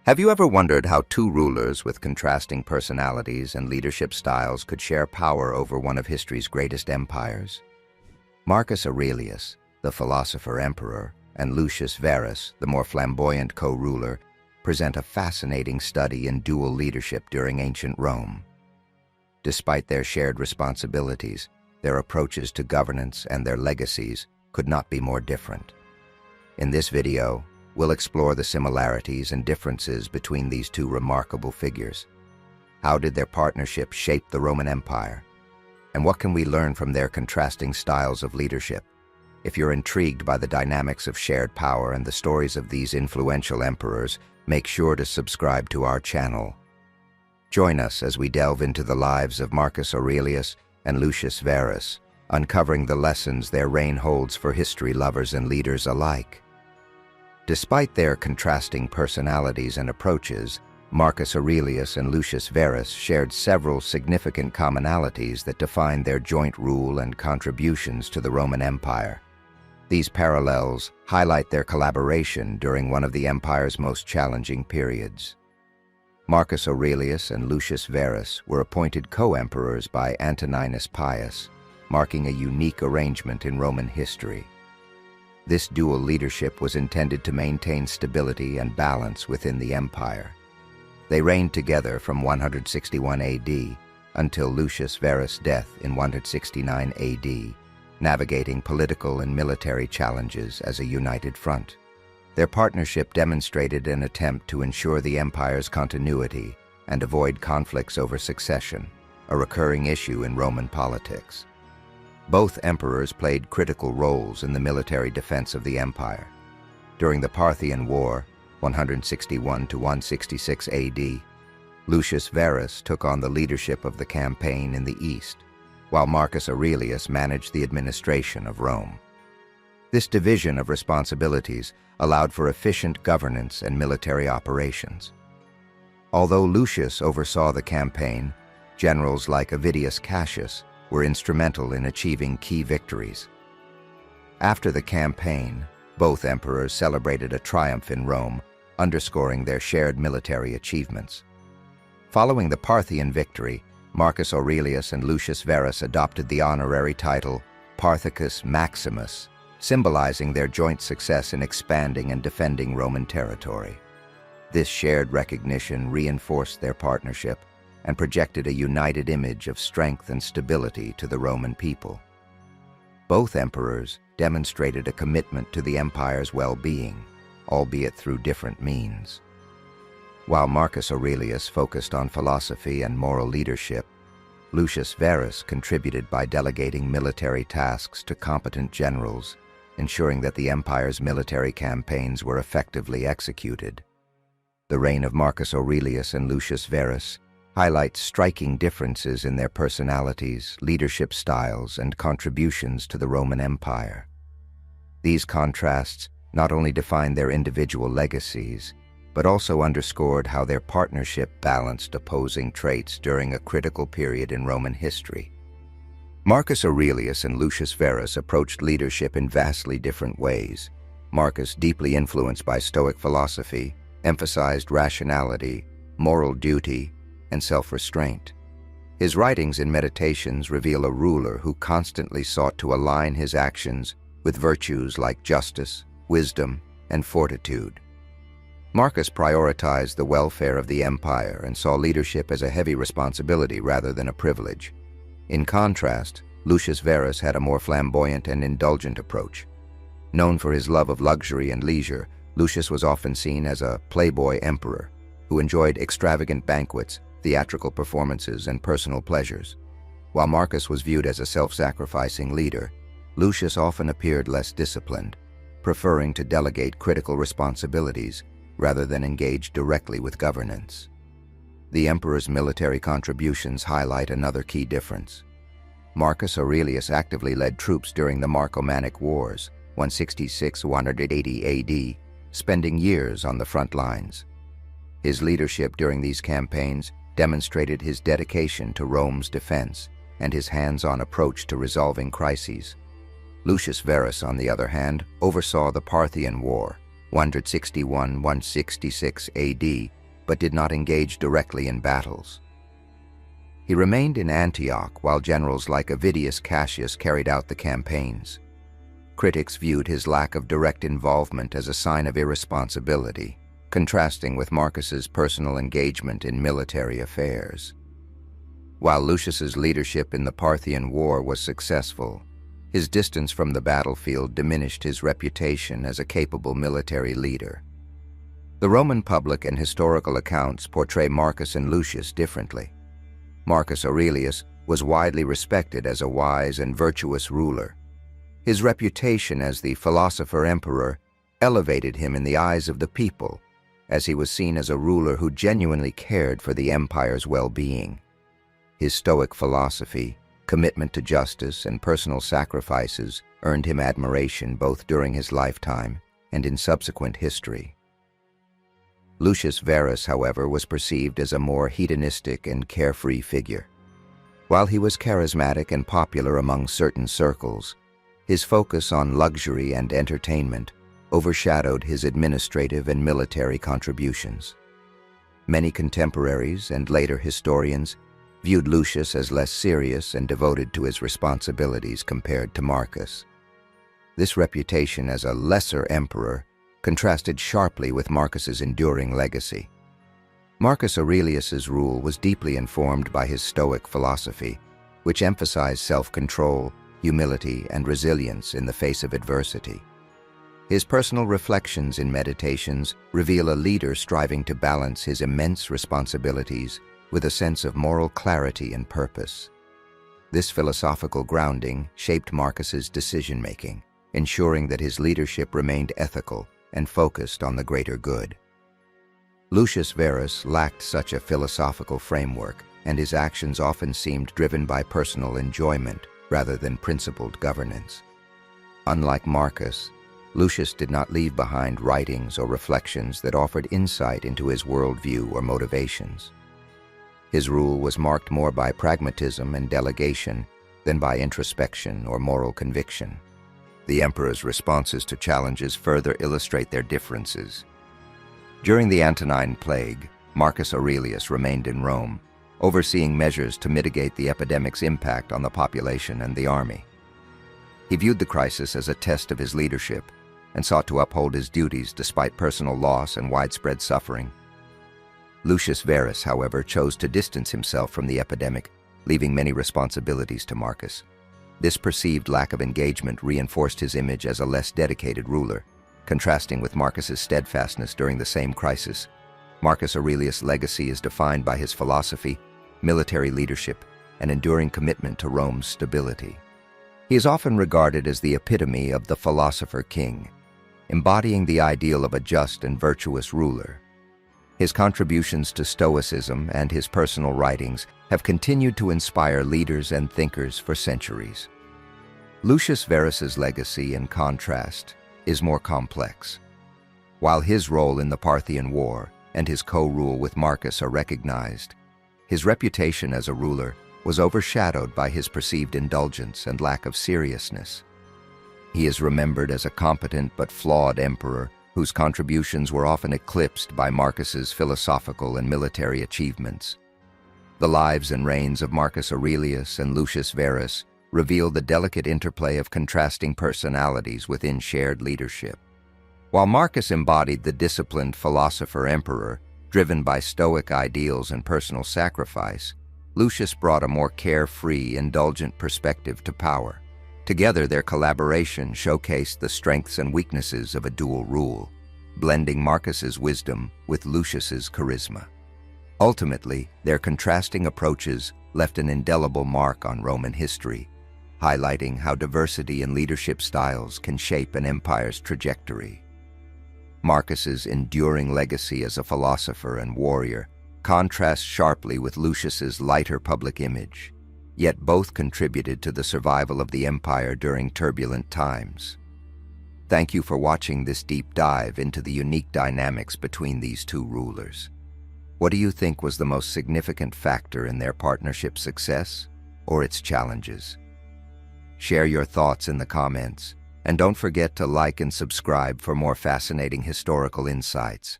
Have you ever wondered how two rulers with contrasting personalities and leadership styles could share power over one of history's greatest empires? Marcus Aurelius, the philosopher-emperor, and Lucius Verus, the more flamboyant co-ruler, present a fascinating study in dual leadership during ancient Rome. Despite their shared responsibilities, their approaches to governance and their legacies could not be more different. In this video, we'll explore the similarities and differences between these two remarkable figures. How did their partnership shape the Roman Empire? And what can we learn from their contrasting styles of leadership? If you're intrigued by the dynamics of shared power and the stories of these influential emperors, make sure to subscribe to our channel. Join us as we delve into the lives of Marcus Aurelius and Lucius Verus, uncovering the lessons their reign holds for history lovers and leaders alike. Despite their contrasting personalities and approaches, Marcus Aurelius and Lucius Verus shared several significant commonalities that defined their joint rule and contributions to the Roman Empire. These parallels highlight their collaboration during one of the empire's most challenging periods. Marcus Aurelius and Lucius Verus were appointed co-emperors by Antoninus Pius, marking a unique arrangement in Roman history. This dual leadership was intended to maintain stability and balance within the empire. They reigned together from 161 AD until Lucius Verus' death in 169 AD, navigating political and military challenges as a united front. Their partnership demonstrated an attempt to ensure the empire's continuity and avoid conflicts over succession, a recurring issue in Roman politics. Both emperors played critical roles in the military defense of the empire. During the Parthian War, 161 to 166 AD, Lucius Verus took on the leadership of the campaign in the east, while Marcus Aurelius managed the administration of Rome. This division of responsibilities allowed for efficient governance and military operations. Although Lucius oversaw the campaign, generals like Avidius Cassius were instrumental in achieving key victories. After the campaign, both emperors celebrated a triumph in Rome, underscoring their shared military achievements. Following the Parthian victory, Marcus Aurelius and Lucius Verus adopted the honorary title Parthicus Maximus, symbolizing their joint success in expanding and defending Roman territory. This shared recognition reinforced their partnership and projected a united image of strength and stability to the Roman people. Both emperors demonstrated a commitment to the empire's well-being, albeit through different means. While Marcus Aurelius focused on philosophy and moral leadership, Lucius Verus contributed by delegating military tasks to competent generals, ensuring that the empire's military campaigns were effectively executed. The reign of Marcus Aurelius and Lucius Verus highlights striking differences in their personalities, leadership styles, and contributions to the Roman Empire. These contrasts not only defined their individual legacies, but also underscored how their partnership balanced opposing traits during a critical period in Roman history. Marcus Aurelius and Lucius Verus approached leadership in vastly different ways. Marcus, deeply influenced by Stoic philosophy, emphasized rationality, moral duty, and self-restraint. His writings and meditations reveal a ruler who constantly sought to align his actions with virtues like justice, wisdom, and fortitude. Marcus prioritized the welfare of the empire and saw leadership as a heavy responsibility rather than a privilege. In contrast, Lucius Verus had a more flamboyant and indulgent approach. Known for his love of luxury and leisure, Lucius was often seen as a playboy emperor who enjoyed extravagant banquets, theatrical performances, and personal pleasures. While Marcus was viewed as a self-sacrificing leader, Lucius often appeared less disciplined, preferring to delegate critical responsibilities rather than engage directly with governance. The emperor's military contributions highlight another key difference. Marcus Aurelius actively led troops during the Marcomannic Wars, 166–180 AD, spending years on the front lines. His leadership during these campaigns demonstrated his dedication to Rome's defense and his hands-on approach to resolving crises. Lucius Verus, on the other hand, oversaw the Parthian War, 161–166 AD, but did not engage directly in battles. He remained in Antioch while generals like Avidius Cassius carried out the campaigns. Critics viewed his lack of direct involvement as a sign of irresponsibility, contrasting with Marcus's personal engagement in military affairs. While Lucius's leadership in the Parthian War was successful, his distance from the battlefield diminished his reputation as a capable military leader. The Roman public and historical accounts portray Marcus and Lucius differently. Marcus Aurelius was widely respected as a wise and virtuous ruler. His reputation as the philosopher-emperor elevated him in the eyes of the people, as he was seen as a ruler who genuinely cared for the empire's well-being. His Stoic philosophy, commitment to justice, and personal sacrifices earned him admiration both during his lifetime and in subsequent history. Lucius Verus, however, was perceived as a more hedonistic and carefree figure. While he was charismatic and popular among certain circles, his focus on luxury and entertainment overshadowed his administrative and military contributions. Many contemporaries and later historians viewed Lucius as less serious and devoted to his responsibilities compared to Marcus. This reputation as a lesser emperor contrasted sharply with Marcus's enduring legacy. Marcus Aurelius's rule was deeply informed by his Stoic philosophy, which emphasized self-control, humility, and resilience in the face of adversity. His personal reflections in Meditations reveal a leader striving to balance his immense responsibilities with a sense of moral clarity and purpose. This philosophical grounding shaped Marcus's decision-making, ensuring that his leadership remained ethical and focused on the greater good. Lucius Verus lacked such a philosophical framework, and his actions often seemed driven by personal enjoyment rather than principled governance. Unlike Marcus, Lucius did not leave behind writings or reflections that offered insight into his worldview or motivations. His rule was marked more by pragmatism and delegation than by introspection or moral conviction. The emperor's responses to challenges further illustrate their differences. During the Antonine Plague, Marcus Aurelius remained in Rome, overseeing measures to mitigate the epidemic's impact on the population and the army. He viewed the crisis as a test of his leadership and sought to uphold his duties despite personal loss and widespread suffering. Lucius Verus, however, chose to distance himself from the epidemic, leaving many responsibilities to Marcus. This perceived lack of engagement reinforced his image as a less dedicated ruler, contrasting with Marcus's steadfastness during the same crisis. Marcus Aurelius' legacy is defined by his philosophy, military leadership, and enduring commitment to Rome's stability. He is often regarded as the epitome of the philosopher king, embodying the ideal of a just and virtuous ruler. His contributions to Stoicism and his personal writings have continued to inspire leaders and thinkers for centuries. Lucius Verus's legacy, in contrast, is more complex. While his role in the Parthian War and his co-rule with Marcus are recognized, his reputation as a ruler was overshadowed by his perceived indulgence and lack of seriousness. He is remembered as a competent but flawed emperor whose contributions were often eclipsed by Marcus's philosophical and military achievements. The lives and reigns of Marcus Aurelius and Lucius Verus reveal the delicate interplay of contrasting personalities within shared leadership. While Marcus embodied the disciplined philosopher-emperor, driven by Stoic ideals and personal sacrifice, Lucius brought a more carefree, indulgent perspective to power. Together, their collaboration showcased the strengths and weaknesses of a dual rule, blending Marcus's wisdom with Lucius's charisma. Ultimately, their contrasting approaches left an indelible mark on Roman history, highlighting how diversity in leadership styles can shape an empire's trajectory. Marcus's enduring legacy as a philosopher and warrior contrasts sharply with Lucius's lighter public image, yet both contributed to the survival of the empire during turbulent times. Thank you for watching this deep dive into the unique dynamics between these two rulers. What do you think was the most significant factor in their partnership's success or its challenges? Share your thoughts in the comments And don't forget to like and subscribe for more fascinating historical insights.